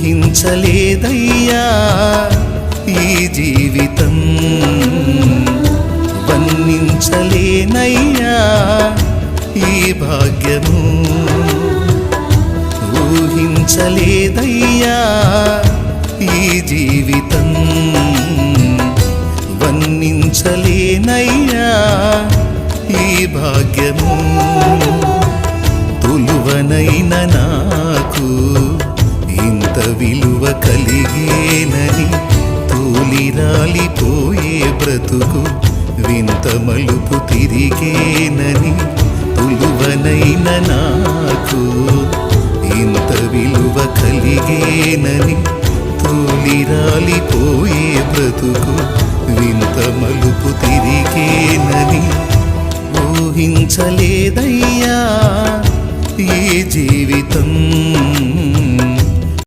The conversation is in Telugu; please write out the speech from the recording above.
ఊహించలేదయ్యా ఈ జీవితం, వర్ణించలేనయ్యా ఈ భాగ్యము. ఊహించలేదయ్యా ఈ జీవితం, వర్ణించలేనయ్యా ఈ భాగ్యము. తులువనైన నాకు ఇంత విలువ కలిగేనని, తూలిరాలిపోయే బ్రతుకు వింత మలుపు తిరిగేనని. తులువనైన నాకు ఇంత విలువ కలిగేనని, తూలిరాలిపోయే బ్రతుకు వింత మలుపు తిరిగేనని. ఊహించలేదయ్యా ఈ జీవితం.